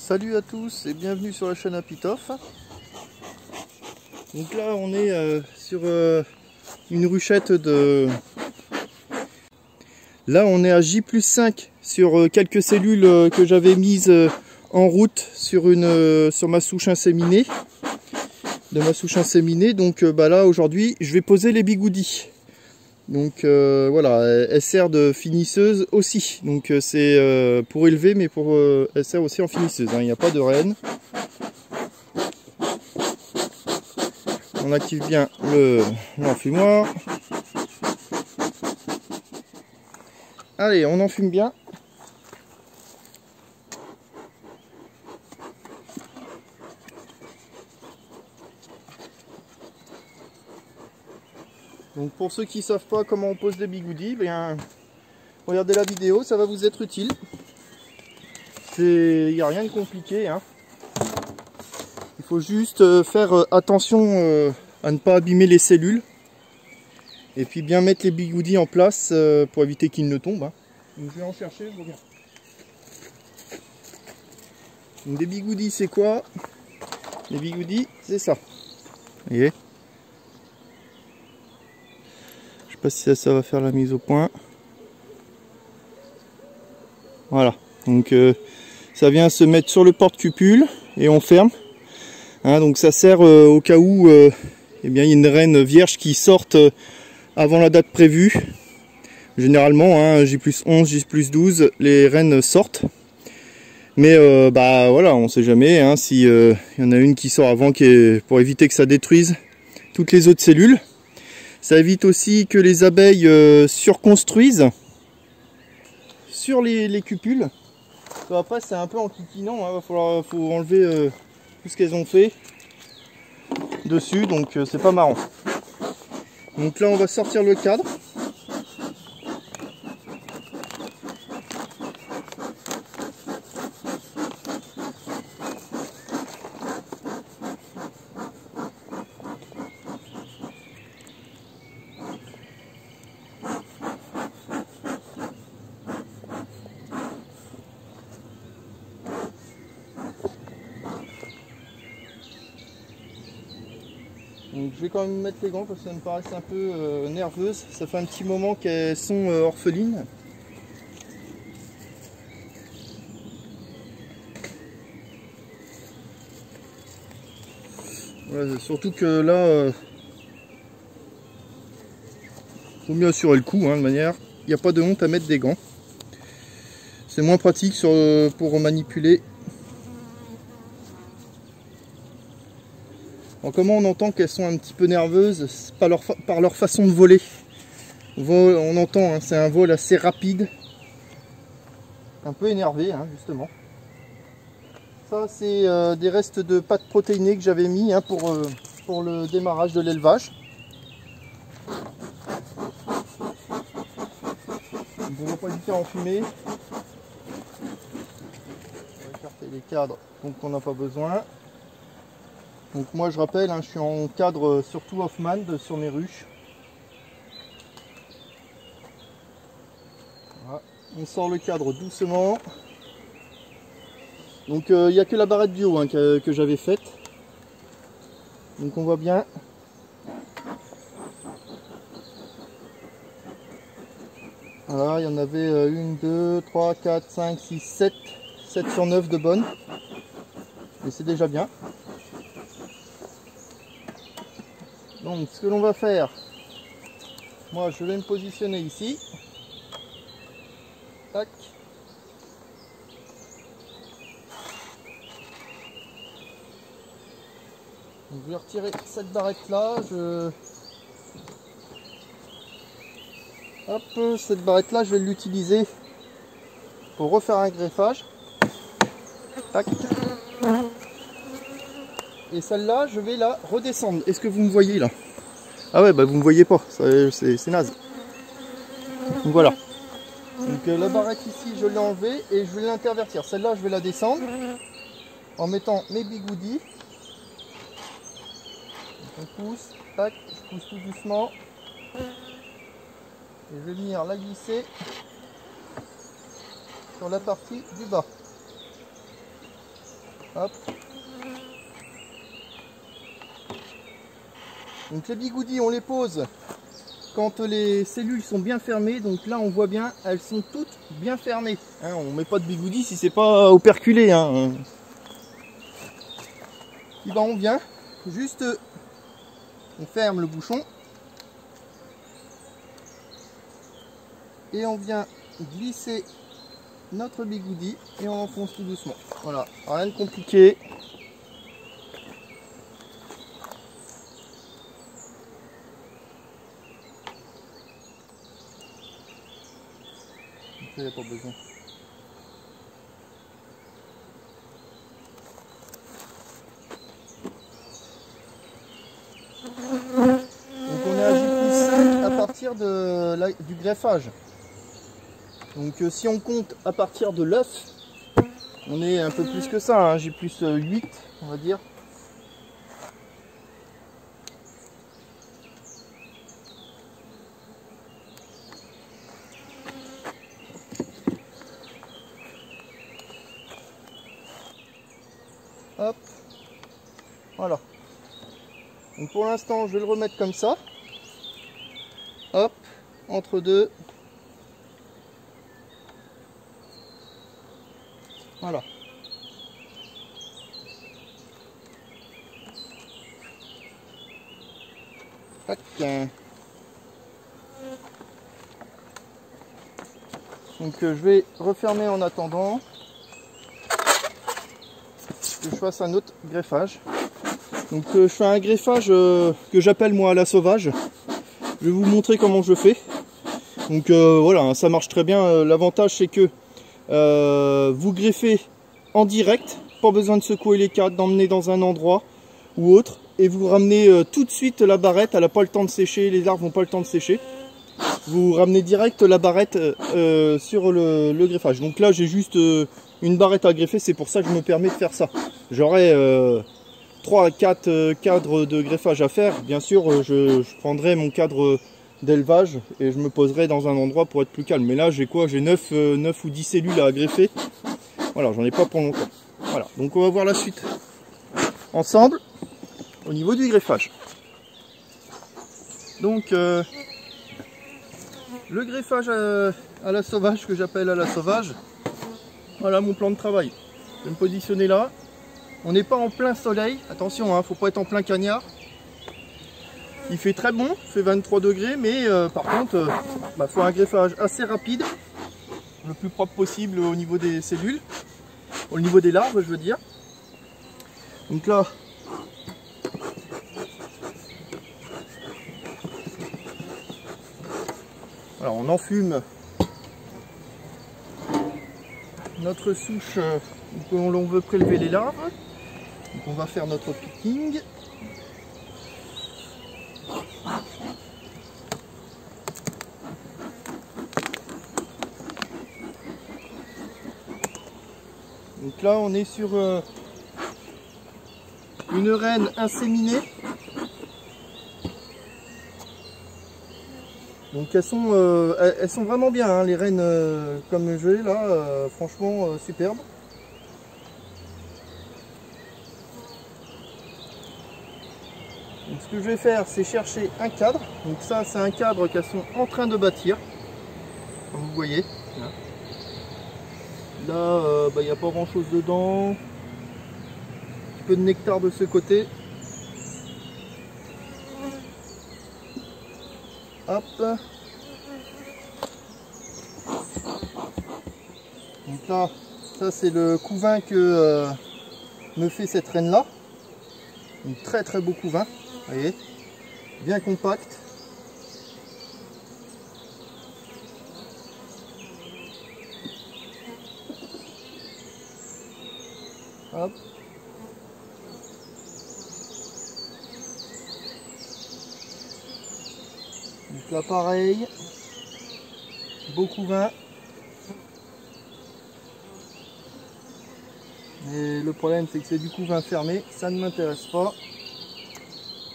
Salut à tous et bienvenue sur la chaîne Apitof. Donc là on est sur une ruchette de... Là on est à J+5 sur quelques cellules que j'avais mises en route sur ma souche inséminée. Donc là aujourd'hui je vais poser les bigoudis. Donc voilà, elle sert de finisseuse aussi. Donc c'est pour élever, mais elle sert aussi en finisseuse. Il n'y a pas de reine. On active bien l'enfumoir. Allez, on enfume bien. Donc pour ceux qui ne savent pas comment on pose des bigoudis, bien, regardez la vidéo, ça va vous être utile. Il n'y a rien de compliqué, hein. Il faut juste faire attention à ne pas abîmer les cellules. Et puis bien mettre les bigoudis en place pour éviter qu'ils ne tombent, hein. Donc je vais en chercher, je reviens. Donc des bigoudis c'est quoi? Les bigoudis c'est ça. Vous voyez? Je sais pas si ça va faire la mise au point. Voilà. Donc ça vient se mettre sur le porte-cupule et on ferme. Hein, donc ça sert au cas où eh bien, il y a une reine vierge qui sorte avant la date prévue. Généralement, hein, J+11, J+12, les reines sortent. Mais bah voilà, on sait jamais hein, si y en a une qui sort avant, pour éviter que ça détruise toutes les autres cellules. Ça évite aussi que les abeilles surconstruisent sur les cupules. Après c'est un peu enquiquinant, hein, faut enlever tout ce qu'elles ont fait dessus, donc c'est pas marrant. Donc là on va sortir le cadre. Donc je vais quand même mettre les gants parce que ça me paraît un peu nerveuse. Ça fait un petit moment qu'elles sont orphelines. Ouais, surtout que là, faut mieux assurer le coup, hein, de manière. Il n'y a pas de honte à mettre des gants. C'est moins pratique pour manipuler. Alors, comment on entend qu'elles sont un petit peu nerveuses par leur façon de voler. On entend, hein, c'est un vol assez rapide. Un peu énervé, hein, justement. Ça, c'est des restes de pâte protéinée que j'avais mis hein, pour le démarrage de l'élevage. On ne va pas hésiter à enfumer. On va écarter les cadres, donc on n'a pas besoin. Donc moi je rappelle, hein, je suis en cadre surtout Hoffman sur mes ruches. Voilà. On sort le cadre doucement. Donc il n'y a que la barrette bio hein, que j'avais faite. Donc on voit bien. Voilà, il y en avait 1, 2, 3, 4, 5, 6, 7. 7 sur 9 de bonnes. Et c'est déjà bien. Donc ce que l'on va faire, moi je vais me positionner ici. Tac. Donc, je vais retirer cette barrette là. Hop, cette barrette là je vais l'utiliser pour refaire un greffage. Tac. Et celle-là, je vais la redescendre. Est-ce que vous me voyez là? Ah ouais, bah vous me voyez pas, c'est naze. Donc voilà. Donc la barrette ici, je l'ai enlevée et je vais l'intervertir. Celle-là, je vais la descendre en mettant mes bigoudis. Donc, on pousse, tac, je pousse tout doucement. Et je vais venir la glisser sur la partie du bas. Hop. Donc les bigoudis, on les pose quand les cellules sont bien fermées. Donc là, on voit bien, elles sont toutes bien fermées. Hein, on ne met pas de bigoudis si c'est pas operculé. Hein. Et ben, on vient juste, on ferme le bouchon et on vient glisser notre bigoudi et on enfonce tout doucement. Voilà, rien de compliqué. Il n'y a pas besoin. Donc on est à J+5 à partir du greffage. Donc si on compte à partir de l'œuf, on est un peu plus que ça, hein, J+8 on va dire. Hop, voilà. Donc pour l'instant, je vais le remettre comme ça. Hop, entre deux. Voilà. Tac. Donc je vais refermer en attendant que je fasse un autre greffage. Donc je fais un greffage que j'appelle moi à la sauvage. Je vais vous montrer comment je fais. Donc voilà, ça marche très bien. L'avantage c'est que vous greffez en direct, pas besoin de secouer les cadres, d'emmener dans un endroit ou autre, et vous ramenez tout de suite la barrette. Elle n'a pas le temps de sécher, les larves n'ont pas le temps de sécher. Vous ramenez direct la barrette sur le greffage. Donc là j'ai juste une barrette à greffer, c'est pour ça que je me permets de faire ça. J'aurais 3 à 4 cadres de greffage à faire. Bien sûr je prendrai mon cadre d'élevage et je me poserai dans un endroit pour être plus calme. Mais là j'ai quoi? J'ai 9 ou 10 cellules à greffer. Voilà, j'en ai pas pour longtemps. Voilà, donc on va voir la suite ensemble au niveau du greffage. Donc le greffage à la sauvage, que j'appelle à la sauvage. Voilà mon plan de travail. Je vais me positionner là. On n'est pas en plein soleil. Attention, hein, faut pas être en plein cagnard. Il fait très bon, il fait 23 degrés, mais par contre, faut un greffage assez rapide, le plus propre possible au niveau des cellules, au niveau des larves, je veux dire. Donc là, voilà, on enfume notre souche où l'on veut prélever les larves. Donc on va faire notre picking. Donc là on est sur une reine inséminée. Donc elles sont vraiment bien, hein, les rennes comme je l'ai là, franchement superbes. Donc ce que je vais faire, c'est chercher un cadre. Donc ça c'est un cadre qu'elles sont en train de bâtir, comme vous voyez. Là il n'y a pas grand chose dedans. Un petit peu de nectar de ce côté. Hop. Donc là, ça c'est le couvain que me fait cette reine là. Un très très beau couvain, vous voyez, bien compact. Hop. Donc là pareil, beau couvain. Mais le problème c'est que c'est du couvain fermé, ça ne m'intéresse pas.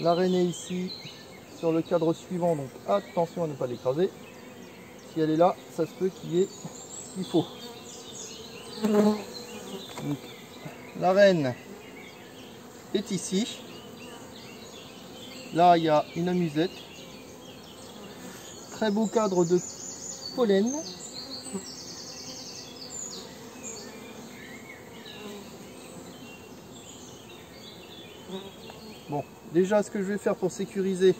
La reine est ici sur le cadre suivant, donc attention à ne pas l'écraser. Si elle est là, ça se peut qu'il y ait ce qu'il faut. Donc, L'arène est ici. Là, il y a une amusette. Très beau cadre de pollen. Bon, déjà, ce que je vais faire pour sécuriser,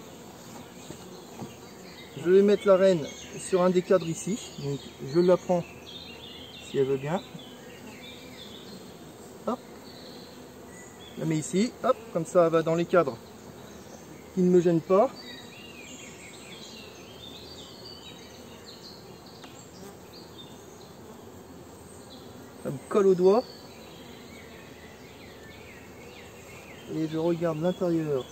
je vais mettre la reine sur un des cadres ici. Donc, je la prends si elle veut bien. Hop. Je la mets ici. Hop, comme ça, elle va dans les cadres qui ne me gênent pas. Ça me colle au doigt. Et je regarde l'intérieur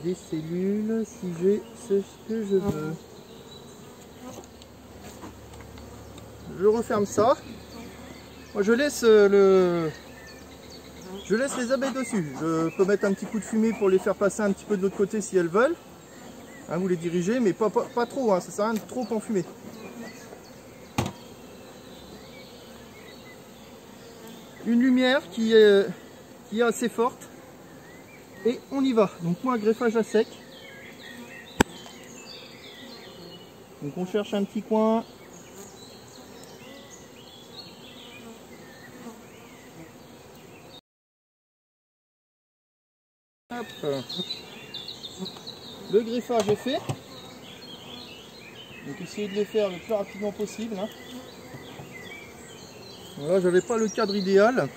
des cellules si j'ai ce que je veux. Je referme ça. Moi je laisse les abeilles dessus. Je peux mettre un petit coup de fumée pour les faire passer un petit peu de l'autre côté si elles veulent. Hein, vous les dirigez, mais pas trop, hein, ça sert à rien de trop enfumer. Une lumière qui est assez forte. Et on y va. Donc moi, greffage à sec. Donc on cherche un petit coin. Hop. Le greffage est fait. Donc essayez de le faire le plus rapidement possible. Hein. Voilà, j'avais pas le cadre idéal.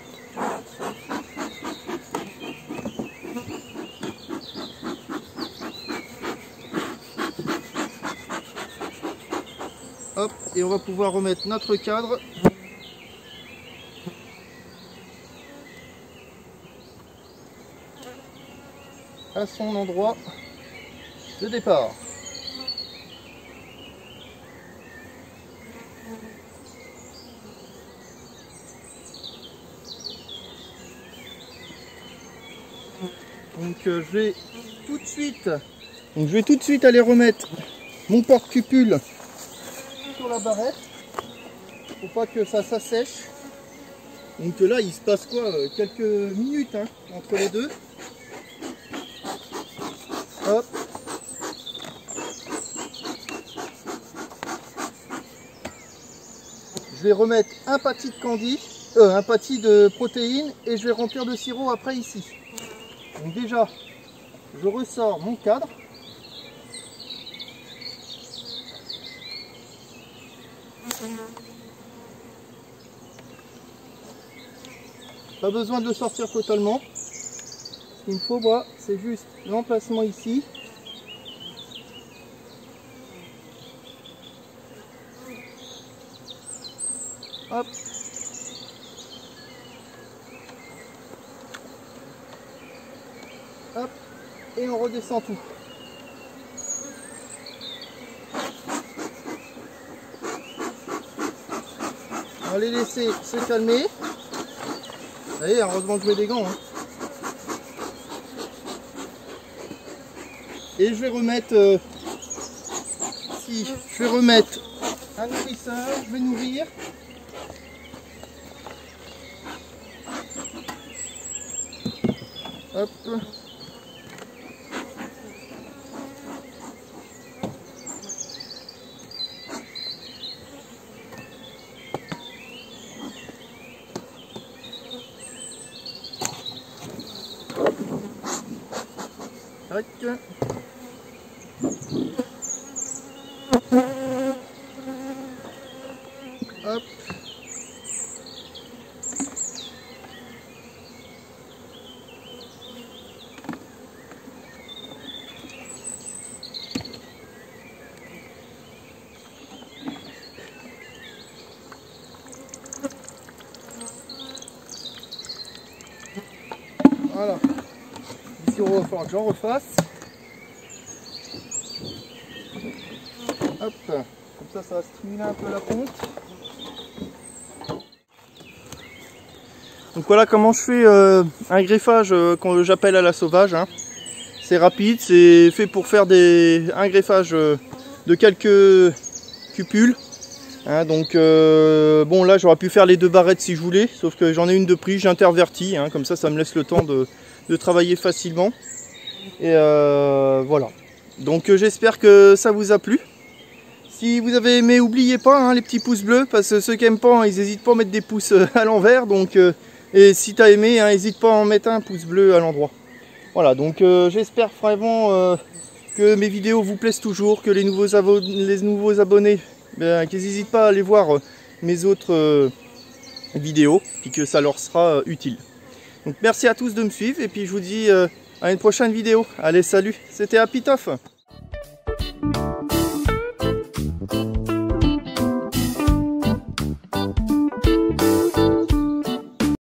Hop, et on va pouvoir remettre notre cadre. À son endroit de départ. Donc je vais tout de suite aller remettre mon porte-cupule sur la barrette. Faut pas que ça s'assèche. Donc là il se passe quoi, quelques minutes hein, entre les deux. Hop. Je vais remettre un pâtis de candy, un pâtis de protéines et je vais remplir de sirop après ici. Donc déjà, je ressors mon cadre. Pas besoin de le sortir totalement. Ce qu'il me faut, moi, c'est juste l'emplacement ici. Hop. Hop. Et on redescend tout. On va les laisser se calmer. Vous voyez, heureusement que je mets des gants. Hein. Et je vais remettre je vais remettre un nourrisseur, je vais nourrir. Hop. Tac. Hop. Voilà. Ici on va falloir que j'en refasse. Hop. Comme ça va stimuler un peu la ponte. Donc voilà comment je fais un greffage que j'appelle à la sauvage. Hein. C'est rapide, c'est fait pour faire un greffage de quelques cupules. Hein, donc bon, là j'aurais pu faire les 2 barrettes si je voulais, sauf que j'en ai une de prise, j'intervertis, hein, comme ça me laisse le temps de travailler facilement. Et voilà. Donc j'espère que ça vous a plu. Si vous avez aimé, n'oubliez pas hein, les petits pouces bleus, parce que ceux qui n'aiment pas, ils n'hésitent pas à mettre des pouces à l'envers. Donc et si tu as aimé, n'hésite pas à en mettre un pouce bleu à l'endroit. Voilà, donc j'espère vraiment que mes vidéos vous plaisent toujours, que les nouveaux abonnés, qu'ils n'hésitent pas à aller voir mes autres vidéos, puis que ça leur sera utile. Donc merci à tous de me suivre, et puis je vous dis à une prochaine vidéo. Allez, salut, c'était Happy Tough.